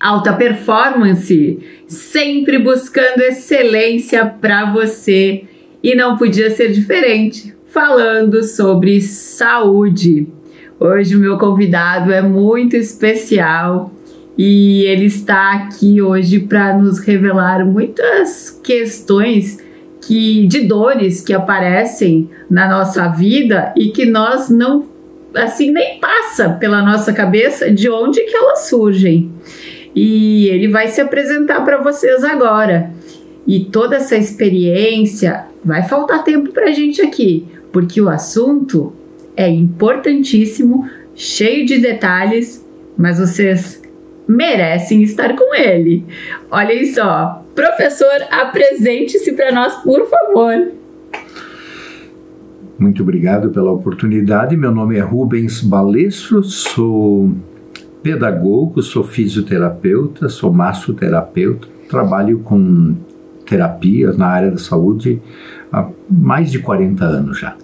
Alta Performance, sempre buscando excelência para você. E não podia ser diferente, falando sobre saúde. Hoje o meu convidado é muito especial e ele está aqui hoje para nos revelar muitas questões de dores que aparecem na nossa vida e que nós não, assim, nem passa pela nossa cabeça de onde que elas surgem. E ele vai se apresentar para vocês agora. E toda essa experiência, vai faltar tempo para a gente aqui, porque o assunto é importantíssimo, cheio de detalhes, mas vocês merecem estar com ele. Olhem só, professor, apresente-se para nós, por favor. Muito obrigado pela oportunidade. Meu nome é Rubens Balestro, sou pedagogo, sou fisioterapeuta, sou massoterapeuta, trabalho com terapias na área da saúde há mais de 40 anos já.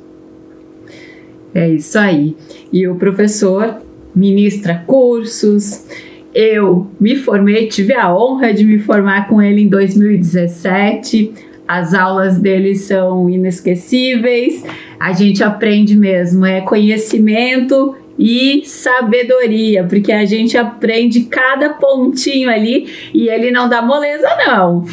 É isso aí. E o professor ministra cursos. Eu me formei, tive a honra de me formar com ele em 2017. As aulas dele são inesquecíveis. A gente aprende mesmo, é conhecimento e sabedoria, porque a gente aprende cada pontinho ali e ele não dá moleza não.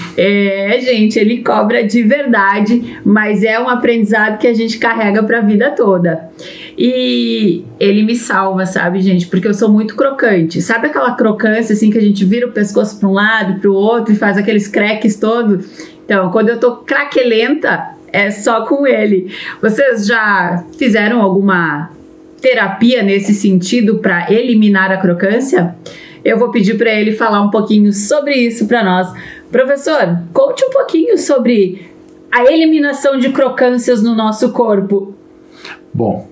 Gente, ele cobra de verdade, mas é um aprendizado que a gente carrega para a vida toda. E ele me salva, sabe, gente? Porque eu sou muito crocante. Sabe aquela crocância assim que a gente vira o pescoço para um lado, para o outro e faz aqueles creques todo? Então, quando eu tô craquelenta, é só com ele. Vocês já fizeram alguma terapia nesse sentido para eliminar a crocância? Eu vou pedir para ele falar um pouquinho sobre isso para nós. Professor, conte um pouquinho sobre a eliminação de crocâncias no nosso corpo. Bom,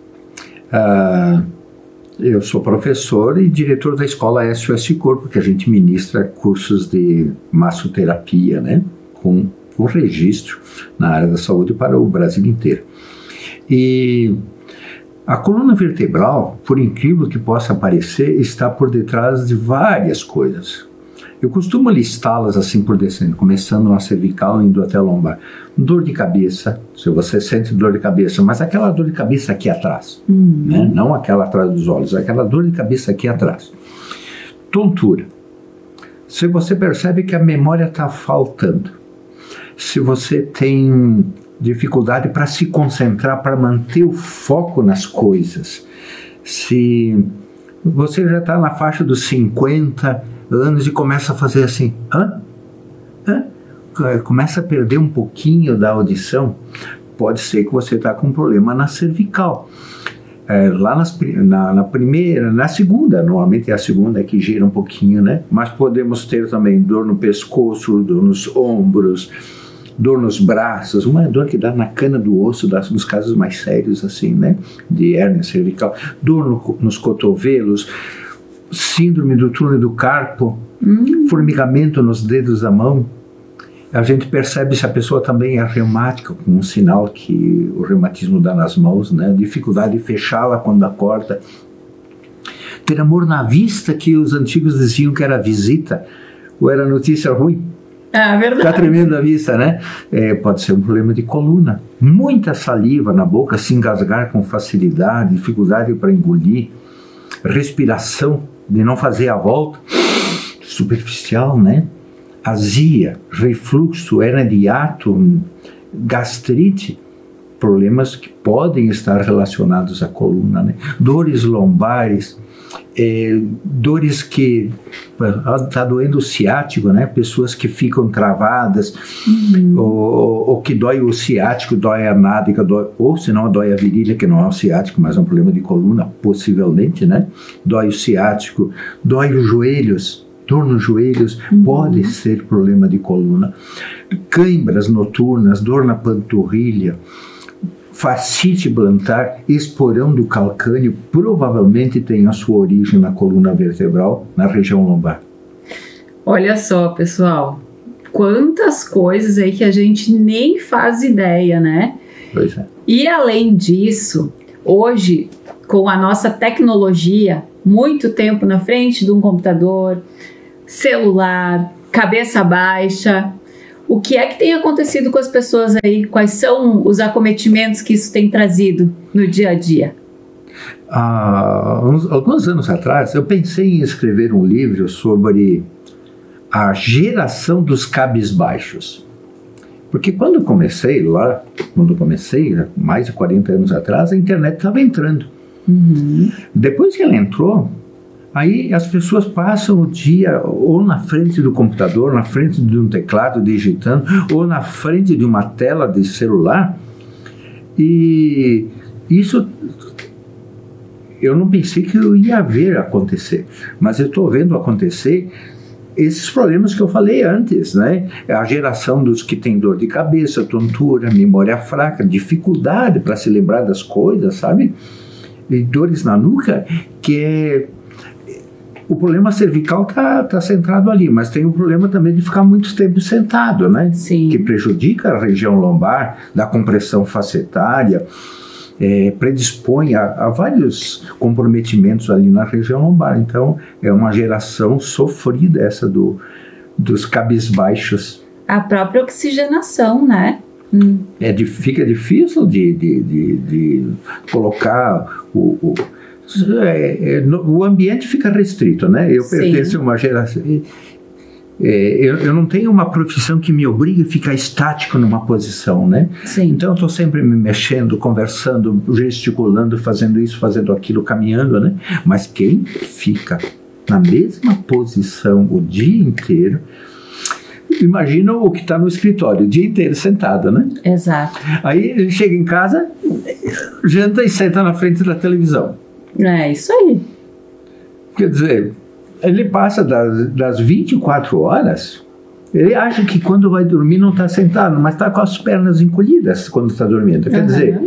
eu sou professor e diretor da escola SOS Corpo, que a gente ministra cursos de massoterapia, né, com registro na área da saúde para o Brasil inteiro. E a coluna vertebral, por incrível que possa parecer, está por detrás de várias coisas. Eu costumo listá-las assim por descendo, começando na cervical e indo até a lombar. Dor de cabeça, se você sente dor de cabeça, mas aquela dor de cabeça aqui atrás, né? Não aquela atrás dos olhos, aquela dor de cabeça aqui atrás. Tontura. Se você percebe que a memória está faltando, se você tem dificuldade para se concentrar, para manter o foco nas coisas, se você já está na faixa dos 50 anos e começa a fazer assim, começa a perder um pouquinho da audição, pode ser que você está com um problema na cervical. Lá na primeira, na segunda, normalmente é a segunda que gira um pouquinho, né? Mas podemos ter também dor no pescoço, dor nos ombros, dor nos braços, uma dor que dá na cana do osso, dos casos mais sérios, assim, né? De hérnia cervical, dor nos cotovelos, síndrome do túnel do carpo, formigamento nos dedos da mão. A gente percebe se a pessoa também é reumática, com um sinal que o reumatismo dá nas mãos, né? Dificuldade de fechá-la quando acorda. Ter amor na vista, que os antigos diziam que era visita, ou era notícia ruim. Verdade. Está tremendo a vista, né? Pode ser um problema de coluna. Muita saliva na boca, se engasgar com facilidade, dificuldade para engolir, respiração, de não fazer a volta, superficial, né? Azia, refluxo, hernia de hiato, gastrite, problemas que podem estar relacionados à coluna, né? Dores lombares, dores que está doendo o ciático, né? Pessoas que ficam travadas, ou que dói o ciático, dói a nádega, ou se não dói a virilha, que não é o ciático, mas é um problema de coluna, possivelmente, né? Dói o ciático, dói os joelhos, dor nos joelhos, pode ser problema de coluna. Câimbras noturnas, dor na panturrilha, fascite plantar, esporão do calcâneo, provavelmente tem a sua origem na coluna vertebral, na região lombar. Olha só, pessoal, quantas coisas aí que a gente nem faz ideia, né? Pois é. E além disso, hoje, com a nossa tecnologia, muito tempo na frente de um computador, celular, cabeça baixa. O que é que tem acontecido com as pessoas aí? Quais são os acometimentos que isso tem trazido no dia a dia? Alguns anos atrás, eu pensei em escrever um livro sobre a geração dos cabisbaixos. Porque quando eu comecei, mais de 40 anos atrás, a internet estava entrando. Uhum. Depois que ela entrou, aí as pessoas passam o dia ou na frente do computador, na frente de um teclado digitando, ou na frente de uma tela de celular. E isso eu não pensei que eu ia ver acontecer, mas eu estou vendo acontecer esses problemas que eu falei antes, né? A geração dos que tem dor de cabeça, tontura, memória fraca, dificuldade para se lembrar das coisas, sabe? E dores na nuca, que é... O problema cervical tá centrado ali, mas tem o problema também de ficar muito tempo sentado, né? Sim. Que prejudica a região lombar, da compressão facetária, predispõe a vários comprometimentos ali na região lombar. Então, é uma geração sofrida essa dos cabisbaixos. A própria oxigenação, né? Fica difícil de colocar o ambiente fica restrito, né? Eu pertenço a uma geração... Eu não tenho uma profissão que me obrigue a ficar estático numa posição, né? Sim. Então eu estou sempre me mexendo, conversando, gesticulando, fazendo isso, fazendo aquilo, caminhando, né? Mas quem fica na mesma posição o dia inteiro, imagina o que está no escritório, o dia inteiro sentado, né? Exato. Aí ele chega em casa, janta e senta na frente da televisão. É isso aí. Quer dizer, ele passa das 24 horas, ele acha que quando vai dormir não está sentado, mas está com as pernas encolhidas quando está dormindo. Quer dizer,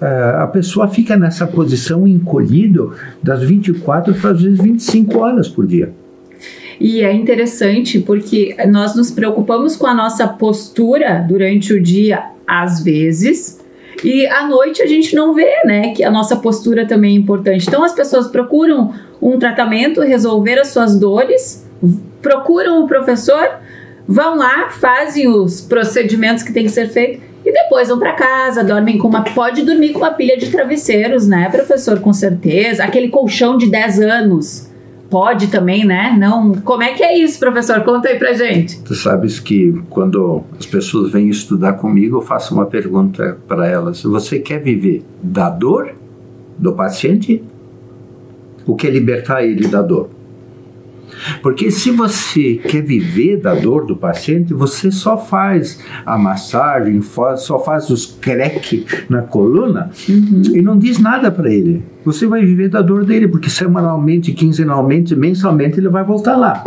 a pessoa fica nessa posição encolhido das 24 para às vezes 25 horas por dia. E é interessante porque nós nos preocupamos com a nossa postura durante o dia, às vezes, e à noite a gente não vê, né, que a nossa postura também é importante. Então as pessoas procuram um tratamento, resolver as suas dores, procuram o professor, vão lá, fazem os procedimentos que tem que ser feito e depois vão para casa, pode dormir com uma pilha de travesseiros, né, professor, com certeza, aquele colchão de 10 anos. Pode também, né? Não. Como é que é isso, professor? Conta aí pra gente. Tu sabes que quando as pessoas vêm estudar comigo, eu faço uma pergunta para elas. Você quer viver da dor do paciente ou quer libertar ele da dor? Porque se você quer viver da dor do paciente, você só faz a massagem, só faz os creque na coluna e não diz nada para ele. Você vai viver da dor dele, porque semanalmente, quinzenalmente, mensalmente ele vai voltar lá.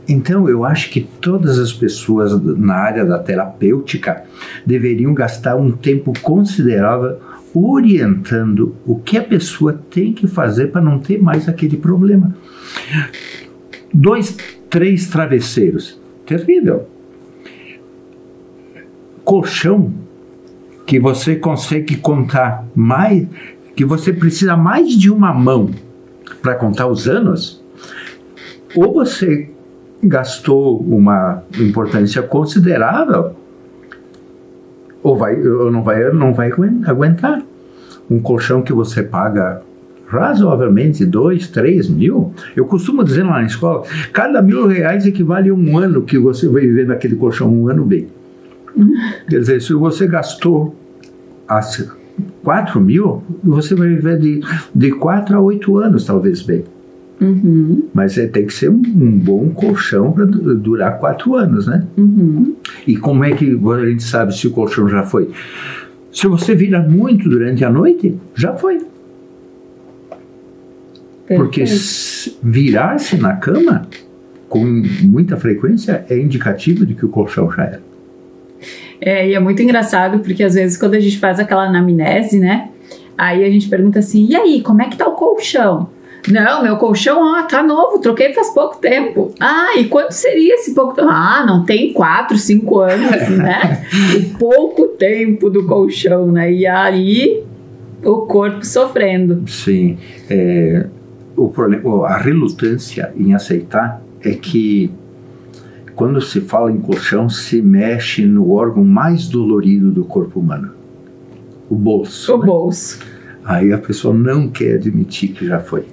Então eu acho que todas as pessoas na área da terapêutica deveriam gastar um tempo considerável orientando o que a pessoa tem que fazer para não ter mais aquele problema. 2, 3 travesseiros, terrível. Colchão que você consegue contar mais, que você precisa mais de uma mão para contar os anos, ou você gastou uma importância considerável, ou não vai aguentar. Um colchão que você paga razoavelmente 2, 3 mil, eu costumo dizer lá na escola, cada R$1.000 equivale a um ano que você vai viver naquele colchão, um ano bem. Quer dizer, se você gastou 4 mil, você vai viver de 4 a 8 anos, talvez bem. Mas tem que ser um bom colchão para durar 4 anos, né? E como é que a gente sabe se o colchão já foi? Se você vira muito durante a noite, já foi. Porque virar-se na cama com muita frequência é indicativo de que o colchão já era. E é muito engraçado porque às vezes quando a gente faz aquela anamnese, né? Aí a gente pergunta assim, e aí, como é que tá o colchão? Não, meu colchão, tá novo, troquei faz pouco tempo. E quanto seria esse pouco tempo? Não tem 4, 5 anos, né? O pouco tempo do colchão, né? E aí o corpo sofrendo. Sim, o problema, a relutância em aceitar é que quando se fala em colchão, se mexe no órgão mais dolorido do corpo humano, o bolso. O bolso. Aí a pessoa não quer admitir que já foi.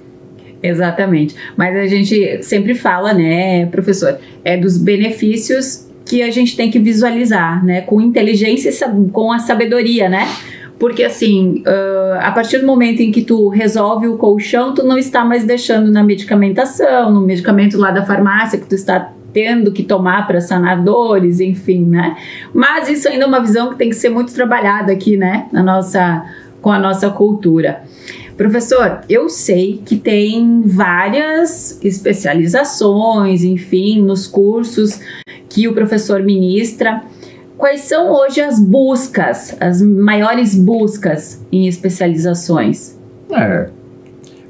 Exatamente. Mas a gente sempre fala, né, professor, dos benefícios que a gente tem que visualizar, né, com inteligência e com a sabedoria, né? Porque assim, a partir do momento em que tu resolve o colchão, tu não está mais deixando na medicamentação, no medicamento lá da farmácia que tu está tendo que tomar para sanar dores, enfim, né? Mas isso ainda é uma visão que tem que ser muito trabalhada aqui, né, com a nossa cultura. Professor, eu sei que tem várias especializações, enfim, nos cursos que o professor ministra. Quais são hoje as maiores buscas em especializações?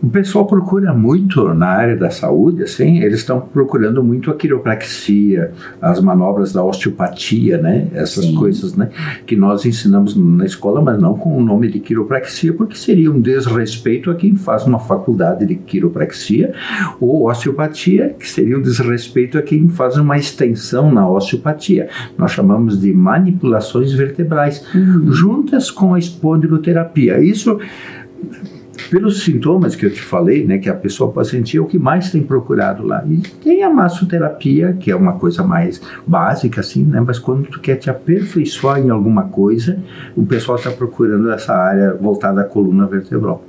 O pessoal procura muito na área da saúde, assim, eles estão procurando muito a quiropraxia, as manobras da osteopatia, né? Essas Sim. coisas, né? Que nós ensinamos na escola, mas não com o nome de quiropraxia, porque seria um desrespeito a quem faz uma faculdade de quiropraxia, ou osteopatia, que seria um desrespeito a quem faz uma extensão na osteopatia. Nós chamamos de manipulações vertebrais, juntas com a espondiloterapia. Isso, pelos sintomas que eu te falei, né, que a pessoa pode sentir, é o que mais tem procurado lá. E tem a massoterapia, que é uma coisa mais básica, assim, né, mas quando tu quer te aperfeiçoar em alguma coisa, o pessoal está procurando essa área voltada à coluna vertebral.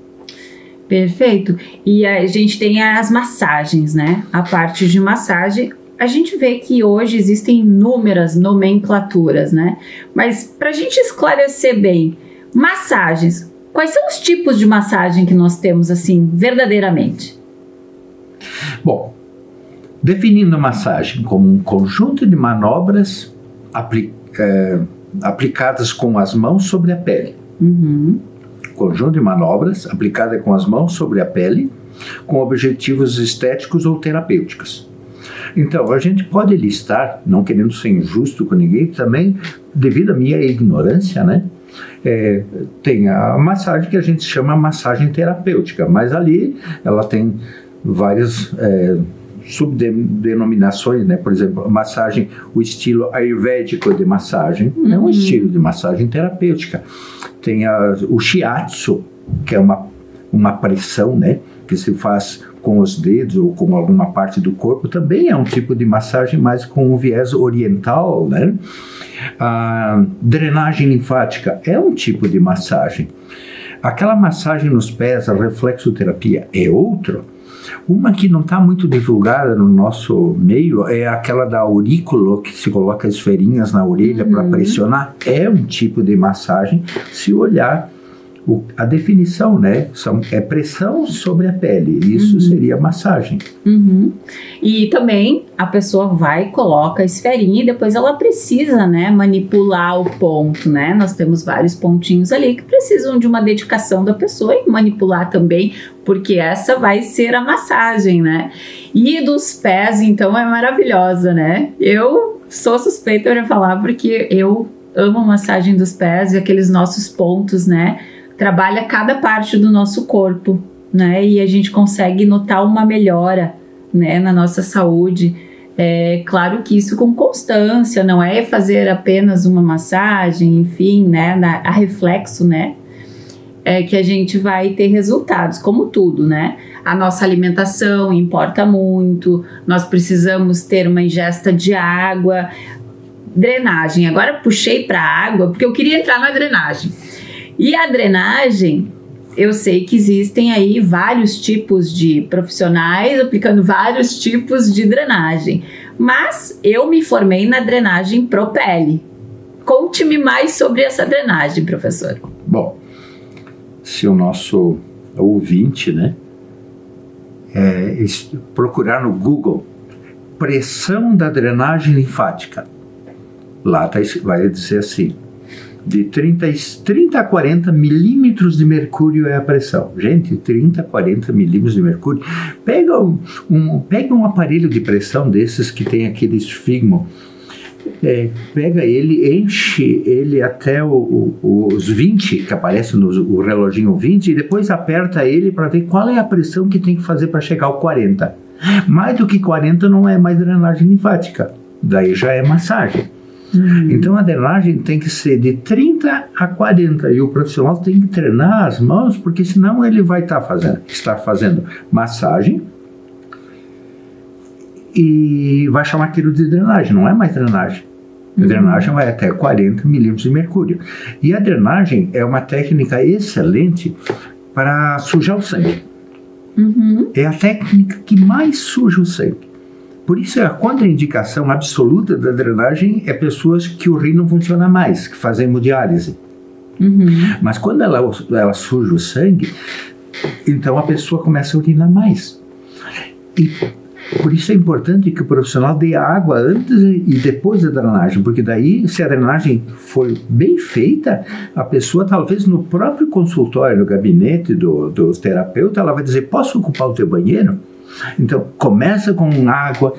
Perfeito. E a gente tem as massagens, né? A parte de massagem, a gente vê que hoje existem inúmeras nomenclaturas, né? Mas para a gente esclarecer bem, massagens, quais são os tipos de massagem que nós temos, assim, verdadeiramente? Bom, definindo a massagem como um conjunto de manobras aplicadas com as mãos sobre a pele. Conjunto de manobras aplicada com as mãos sobre a pele, com objetivos estéticos ou terapêuticos. Então, a gente pode listar, não querendo ser injusto com ninguém, também, devido à minha ignorância, né? Tem a massagem que a gente chama massagem terapêutica, mas ali ela tem várias subdenominações, né? Por exemplo, massagem, o estilo ayurvédico de massagem é um estilo de massagem terapêutica. Tem o shiatsu, que é uma pressão, né, que se faz com os dedos ou com alguma parte do corpo, também é um tipo de massagem, mas com um viés oriental, né? A drenagem linfática é um tipo de massagem. Aquela massagem nos pés, a reflexoterapia, é outro. Uma que não está muito divulgada no nosso meio é aquela da aurículo, que se coloca esferinhas na orelha para pressionar. É um tipo de massagem, se olhar a definição, né? É pressão sobre a pele. Isso seria massagem. E também a pessoa vai, coloca a esferinha e depois ela precisa, né, manipular o ponto, né? Nós temos vários pontinhos ali que precisam de uma dedicação da pessoa e manipular também, porque essa vai ser a massagem, né? E dos pés, então, é maravilhosa, né? Eu sou suspeita para falar porque eu amo a massagem dos pés e aqueles nossos pontos, né? Trabalha cada parte do nosso corpo, né? E a gente consegue notar uma melhora, né, na nossa saúde. É claro que isso com constância, não é fazer apenas uma massagem, enfim, né? A reflexo, né? É que a gente vai ter resultados, como tudo, né? A nossa alimentação importa muito, nós precisamos ter uma ingesta de água, drenagem. Agora puxei para a água porque eu queria entrar na drenagem. E a drenagem, eu sei que existem aí vários tipos de profissionais aplicando vários tipos de drenagem, mas eu me formei na drenagem Propele. Conte-me mais sobre essa drenagem, professor. Bom, se o nosso ouvinte, né, procurar no Google pressão da drenagem linfática, lá vai dizer assim: de 30 a 40 milímetros de mercúrio é a pressão. Gente, 30 a 40 milímetros de mercúrio. Pega um aparelho de pressão desses que tem aquele esfigmo. Pega ele, enche ele até os 20, que aparece no reloginho 20, e depois aperta ele para ver qual é a pressão que tem que fazer para chegar ao 40. Mais do que 40 não é mais drenagem linfática, daí já é massagem. Então a drenagem tem que ser de 30 a 40 e o profissional tem que treinar as mãos, porque senão ele vai estar fazendo massagem e vai chamar aquilo de drenagem, não é mais drenagem. A drenagem vai até 40 milímetros de mercúrio. E a drenagem é uma técnica excelente para sujar o sangue. É a técnica que mais suja o sangue. Por isso, a contraindicação absoluta da drenagem é pessoas que o rim não funciona mais, que fazem hemodiálise. Mas quando ela suja o sangue, então a pessoa começa a urinar mais. E por isso é importante que o profissional dê água antes e depois da drenagem, porque daí, se a drenagem for bem feita, a pessoa talvez no próprio consultório, no gabinete do terapeuta, ela vai dizer, posso ocupar o teu banheiro? Então, começa com água,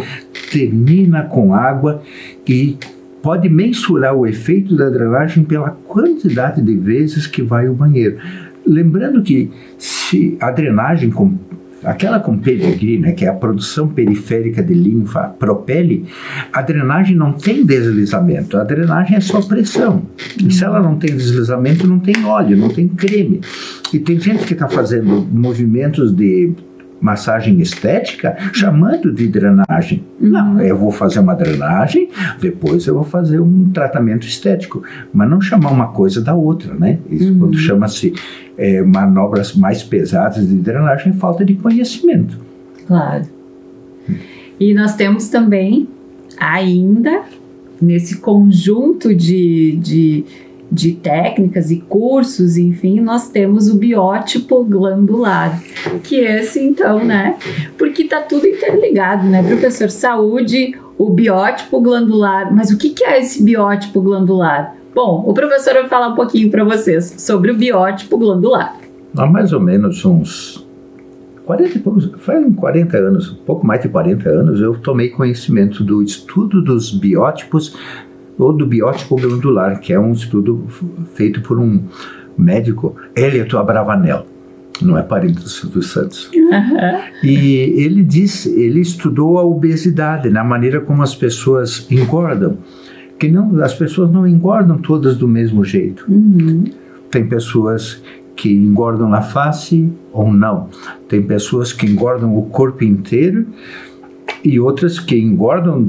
termina com água e pode mensurar o efeito da drenagem pela quantidade de vezes que vai ao banheiro. Lembrando que se a drenagem, aquela com pedigree, né, que é a produção periférica de linfa, propele, a drenagem não tem deslizamento, a drenagem é só pressão. E se ela não tem deslizamento, não tem óleo, não tem creme. E tem gente que está fazendo movimentos de massagem estética chamando de drenagem. Não, eu vou fazer uma drenagem, depois eu vou fazer um tratamento estético, mas não chamar uma coisa da outra, né? Isso quando chama-se manobras mais pesadas de drenagem, é falta de conhecimento. Claro. E nós temos também ainda nesse conjunto de técnicas e cursos, enfim, nós temos o biótipo glandular, que esse então, né, porque tá tudo interligado, né, professor? Saúde, o biótipo glandular, mas o que é esse biótipo glandular? Bom, o professor vai falar um pouquinho para vocês sobre o biótipo glandular. Há mais ou menos uns 40 anos, um pouco mais de 40 anos, eu tomei conhecimento do estudo dos biótipos ou do biótipo glandular, que é um estudo feito por um médico, Hélio Abravanel, não é parente do Silvio Santos. E ele estudou a obesidade, na maneira como as pessoas engordam, que as pessoas não engordam todas do mesmo jeito. Tem pessoas que engordam na face ou não, tem pessoas que engordam o corpo inteiro e outras que engordam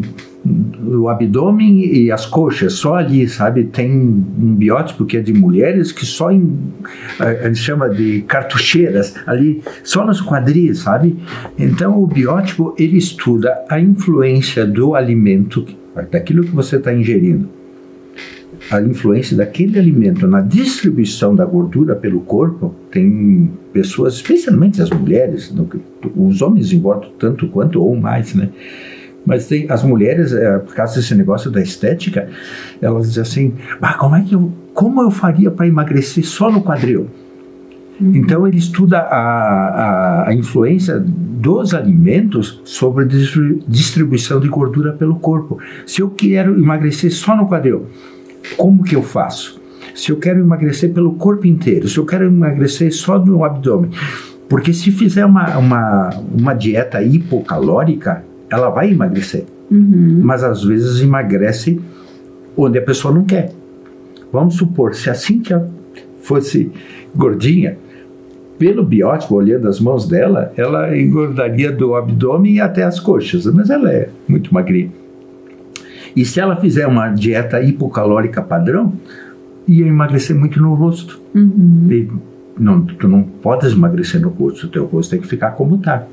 o abdômen e as coxas, só ali, sabe? Tem um biótipo que é de mulheres que só a gente chama de cartucheiras, ali, só nos quadris, sabe? Então o biótipo, ele estuda a influência do alimento, daquilo que você está ingerindo, a influência daquele alimento na distribuição da gordura pelo corpo. Tem pessoas, especialmente as mulheres, os homens engordam tanto quanto ou mais, né? Mas tem as mulheres, por causa desse negócio da estética, elas dizem assim, como eu faria para emagrecer só no quadril? Então ele estuda a influência dos alimentos sobre a distribuição de gordura pelo corpo. Se eu quero emagrecer só no quadril, como que eu faço? Se eu quero emagrecer pelo corpo inteiro, se eu quero emagrecer só no abdômen, porque se fizer uma dieta hipocalórica, ela vai emagrecer, mas às vezes emagrece onde a pessoa não quer. Vamos supor, se a Cíntia fosse gordinha, pelo biótipo, olhando as mãos dela, ela engordaria do abdômen até as coxas, mas ela é muito magrinha. E se ela fizer uma dieta hipocalórica padrão, ia emagrecer muito no rosto. E tu não podes emagrecer no rosto, o teu rosto tem que ficar como está.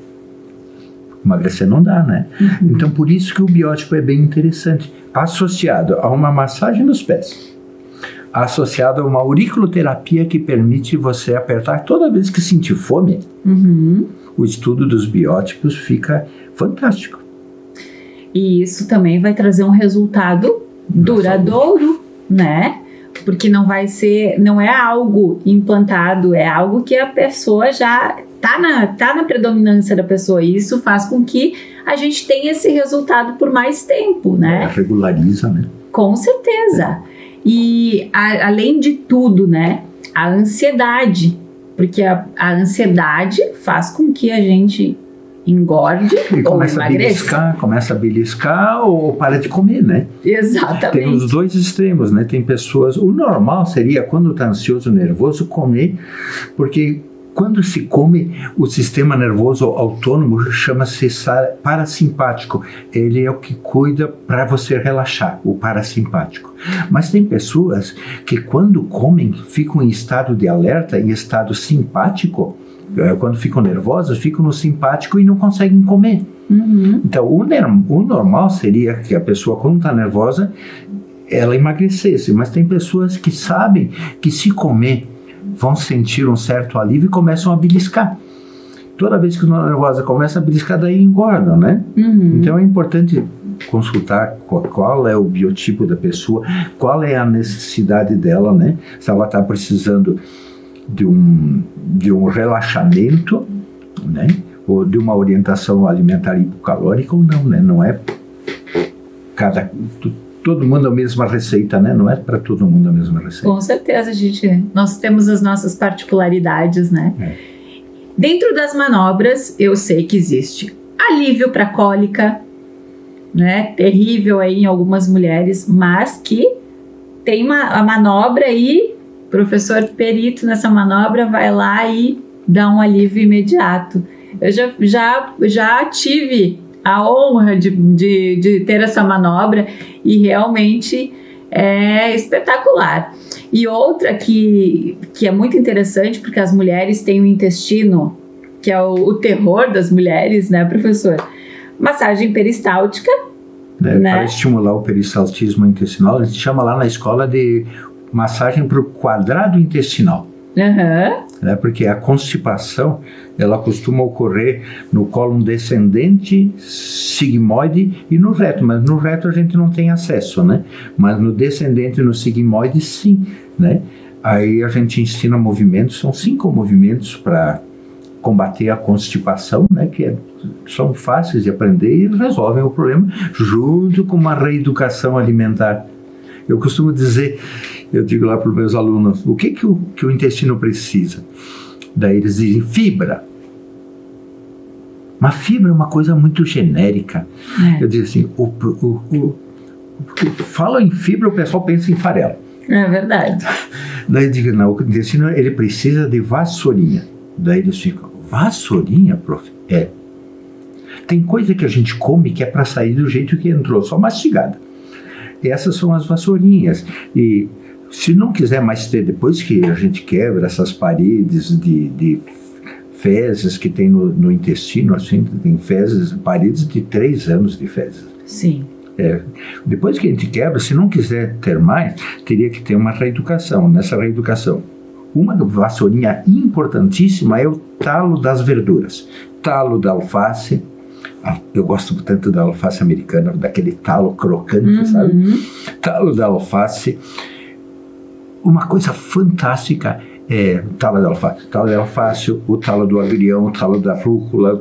Emagrecer não dá, né? Então, por isso que o biótipo é bem interessante. Associado a uma massagem nos pés, associado a uma auriculoterapia que permite você apertar toda vez que sentir fome, o estudo dos biótipos fica fantástico. E isso também vai trazer um resultado duradouro, né? Porque não é algo implantado, é algo que a pessoa já tá na predominância da pessoa, e isso faz com que a gente tenha esse resultado por mais tempo, né? Regulariza, né? Com certeza. E além de tudo, né? A ansiedade, porque a ansiedade faz com que a gente engorde e ou emagreça. Começa a beliscar ou para de comer, né? Exatamente. Tem os dois extremos, né? Tem pessoas... O normal seria, quando está ansioso, nervoso, comer, porque quando se come, o sistema nervoso autônomo chama-se parasimpático. Ele é o que cuida para você relaxar, o parasimpático. Mas tem pessoas que quando comem, ficam em estado de alerta, em estado simpático. Quando ficam nervosas, ficam no simpático e não conseguem comer. Uhum. Então, o normal seria que a pessoa, quando está nervosa, ela emagrecesse. Mas tem pessoas que sabem que se comer, vão sentir um certo alívio e começam a beliscar. Toda vez que a nervosa começa a beliscar, daí engordam, né? Uhum. Então é importante consultar qual é o biotipo da pessoa, qual é a necessidade dela, né? Se ela está precisando de um relaxamento, né? Ou de uma orientação alimentar hipocalórica ou não, né? Não é todo mundo a mesma receita, né? Não é para todo mundo a mesma receita. Com certeza, gente. Nós temos as nossas particularidades, né? Dentro das manobras, eu sei que existe alívio para cólica, né? Terrível aí em algumas mulheres, mas que tem a manobra aí, professor perito nessa manobra vai lá e dá um alívio imediato. Eu já tive a honra de ter essa manobra e realmente é espetacular. E outra que é muito interessante, porque as mulheres têm o intestino, que é o terror das mulheres, né, professor? Massagem peristáltica. Né? Para estimular o peristaltismo intestinal, a gente chama lá na escola de massagem para o quadrado intestinal. Uhum. Porque a constipação ela costuma ocorrer no cólon descendente, sigmoide e no reto, mas no reto a gente não tem acesso, né? Mas no descendente e no sigmoide sim, né? Aí a gente ensina movimentos, são 5 movimentos para combater a constipação, né? Que são fáceis de aprender e resolvem o problema junto com uma reeducação alimentar. Eu costumo dizer, eu digo lá para os meus alunos, o que o intestino precisa? Daí eles dizem fibra. Mas fibra é uma coisa muito genérica. Eu digo assim, fala em fibra, o pessoal pensa em farelo. É verdade. Daí eu digo, não, o intestino ele precisa de vassourinha. Daí eles ficam, vassourinha, prof? Tem coisa que a gente come que é para sair do jeito que entrou, só mastigada. Essas são as vassourinhas. E se não quiser mais ter, depois que a gente quebra essas paredes de fezes que tem no intestino, assim, tem fezes, paredes de 3 anos de fezes. Sim. Depois que a gente quebra, se não quiser ter mais, teria que ter uma reeducação. Nessa reeducação, uma vassourinha importantíssima é o talo das verduras. Talo da alface. Eu gosto tanto da alface americana, daquele talo crocante, sabe? Talo da alface. Uma coisa fantástica é o talo da alface, o talo do agrião, o talo da rúcula,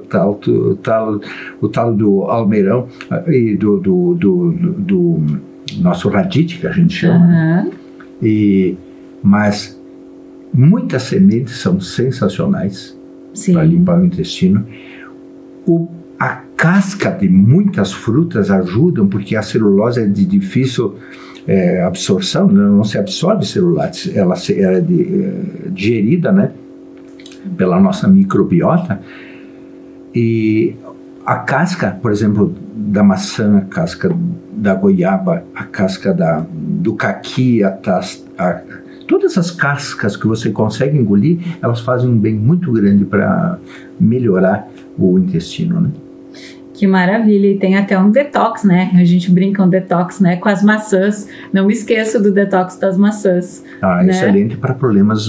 o talo do almeirão e do nosso radite, que a gente chama. Mas muitas sementes são sensacionais para limpar o intestino. A casca de muitas frutas ajudam, porque a celulose é de difícil absorção, não se absorve celulite, ela é digerida, né, pela nossa microbiota. E a casca, por exemplo, da maçã, a casca da goiaba, a casca do caqui, todas as cascas que você consegue engolir, elas fazem um bem muito grande para melhorar o intestino, né? Que maravilha, e tem até um detox, né? A gente brinca um detox, né? Com as maçãs. Não me esqueça do detox das maçãs. Né? Excelente para problemas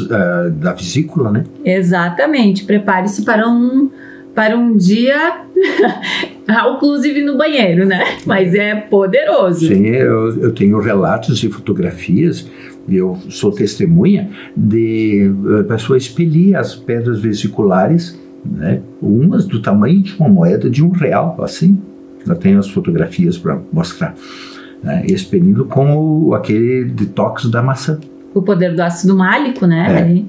da vesícula, né? Exatamente. Prepare-se para um dia, inclusive no banheiro, né? Mas é poderoso. Sim, eu tenho relatos e fotografias, eu sou testemunha de a pessoa expelir as pedras vesiculares, né, umas do tamanho de uma moeda de R$1, assim. Eu tenho as fotografias para mostrar, né, expelindo com aquele detox da maçã. O poder do ácido málico, né?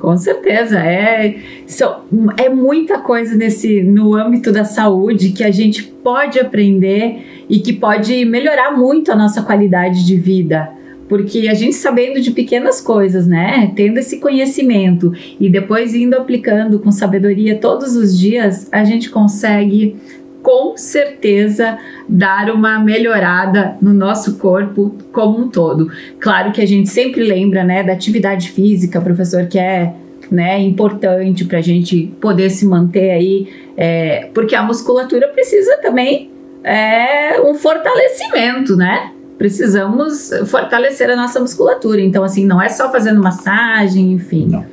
Com certeza, é muita coisa no âmbito da saúde que a gente pode aprender e que pode melhorar muito a nossa qualidade de vida, porque a gente sabendo de pequenas coisas, né, tendo esse conhecimento e depois indo aplicando com sabedoria todos os dias, a gente consegue com certeza dar uma melhorada no nosso corpo como um todo. Claro que a gente sempre lembra, né, da atividade física, professor, que é, né, importante para a gente poder se manter aí, porque a musculatura precisa também um fortalecimento, né? Precisamos fortalecer a nossa musculatura. Então, assim, não é só fazendo massagem, enfim. Não.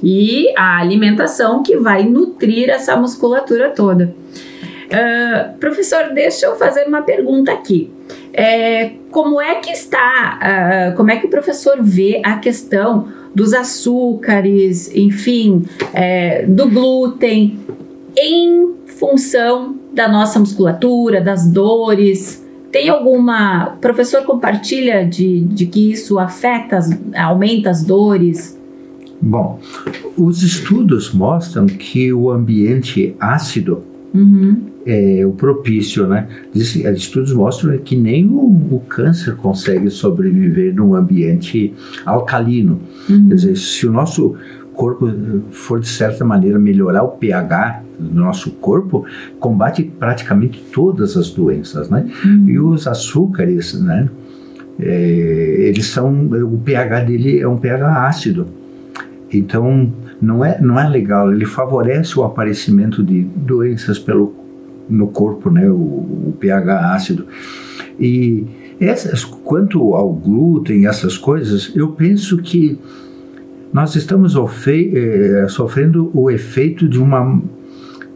E a alimentação que vai nutrir essa musculatura toda. Professor, deixa eu fazer uma pergunta aqui. Como é que o professor vê a questão dos açúcares, enfim, do glúten, em função da nossa musculatura, das dores? Tem alguma... Professor, compartilha de que isso aumenta as dores? Bom, os estudos mostram que o ambiente ácido é o propício, né? Estudos mostram que nem o câncer consegue sobreviver num ambiente alcalino. Quer dizer, se o nosso corpo for, de certa maneira, melhorar o pH do nosso corpo, combate praticamente todas as doenças, né? E os açúcares, né? O pH dele é um pH ácido. Então, não é legal, ele favorece o aparecimento de doenças no corpo, né, o pH ácido. E quanto ao glúten, essas coisas, eu penso que nós estamos sofrendo o efeito de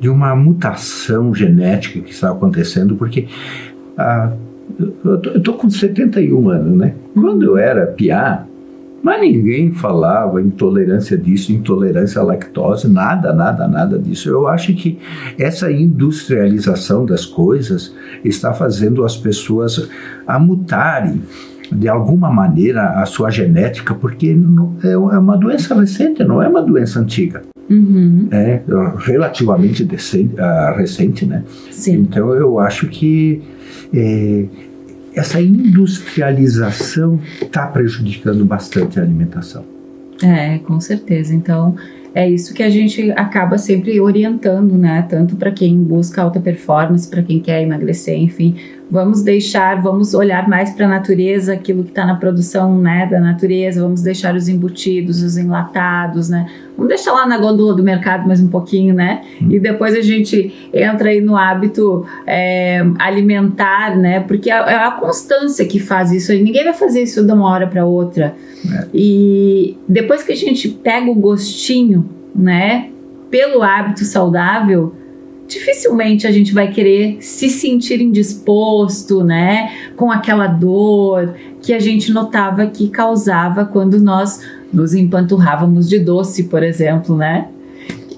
uma mutação genética que está acontecendo, porque eu estou com 71 anos, né? Quando eu era piá, mas ninguém falava intolerância disso, intolerância à lactose, nada disso. Eu acho que essa industrialização das coisas está fazendo as pessoas a mutarem, de alguma maneira, a sua genética, porque é uma doença recente, não é uma doença antiga. É relativamente recente, né? Sim. Então, eu acho que essa industrialização está prejudicando bastante a alimentação. Com certeza. Então, é isso que a gente acaba sempre orientando, né? Tanto para quem busca alta performance, para quem quer emagrecer, enfim. Vamos olhar mais para a natureza, aquilo que está na produção, né, da natureza, vamos deixar os embutidos, os enlatados, né? Vamos deixar lá na gôndola do mercado mais um pouquinho, né? E depois a gente entra aí no hábito alimentar, né? Porque é a constância que faz isso. Ninguém vai fazer isso de uma hora para outra. E depois que a gente pega o gostinho, né, pelo hábito saudável, dificilmente a gente vai querer se sentir indisposto, né, com aquela dor que a gente notava que causava quando nós nos empanturrávamos de doce, por exemplo, né?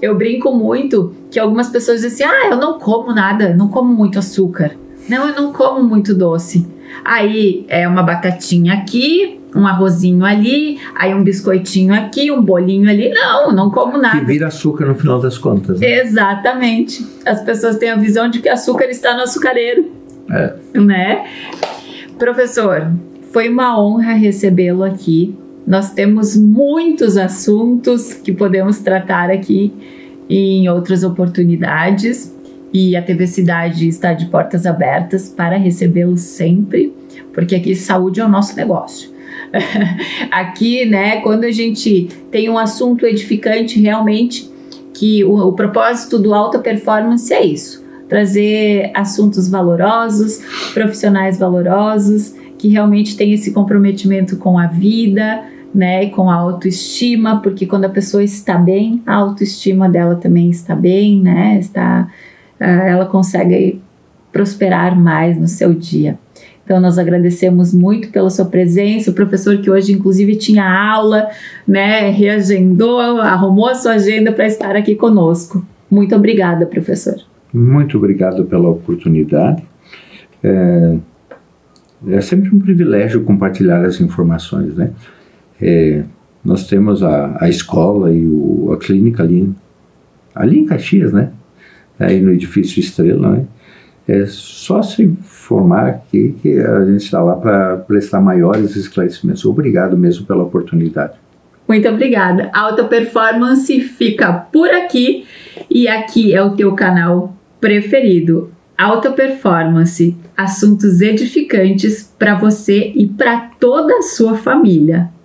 Eu brinco muito que algumas pessoas dizem assim, eu não como nada, não como muito açúcar, não, eu não como muito doce. Aí é uma batatinha aqui, um arrozinho ali, aí um biscoitinho aqui, um bolinho ali. Não como nada. Que vira açúcar no final das contas, né? Exatamente. As pessoas têm a visão de que açúcar está no açucareiro. Né? Professor, foi uma honra recebê-lo aqui. Nós temos muitos assuntos que podemos tratar aqui em outras oportunidades. E a TV Cidade está de portas abertas para recebê-lo sempre, porque aqui saúde é o nosso negócio. Aqui, né, quando a gente tem um assunto edificante, realmente, que o propósito do Alta Performance é isso, trazer assuntos valorosos, profissionais valorosos, que realmente têm esse comprometimento com a vida, né, e com a autoestima, porque quando a pessoa está bem, a autoestima dela também está bem, né, ela consegue prosperar mais no seu dia. Então, nós agradecemos muito pela sua presença. O professor que hoje, inclusive, tinha aula, né, reagendou, arrumou a sua agenda para estar aqui conosco. Muito obrigada, professor. Muito obrigado pela oportunidade. É sempre um privilégio compartilhar as informações, né? Nós temos a escola e a clínica ali em Caxias, né? Aí no edifício Estrela, né? É só se informar que a gente está lá para prestar maiores esclarecimentos. Obrigado mesmo pela oportunidade. Muito obrigada. Alta Performance fica por aqui e aqui é o teu canal preferido. Alta Performance, assuntos edificantes para você e para toda a sua família.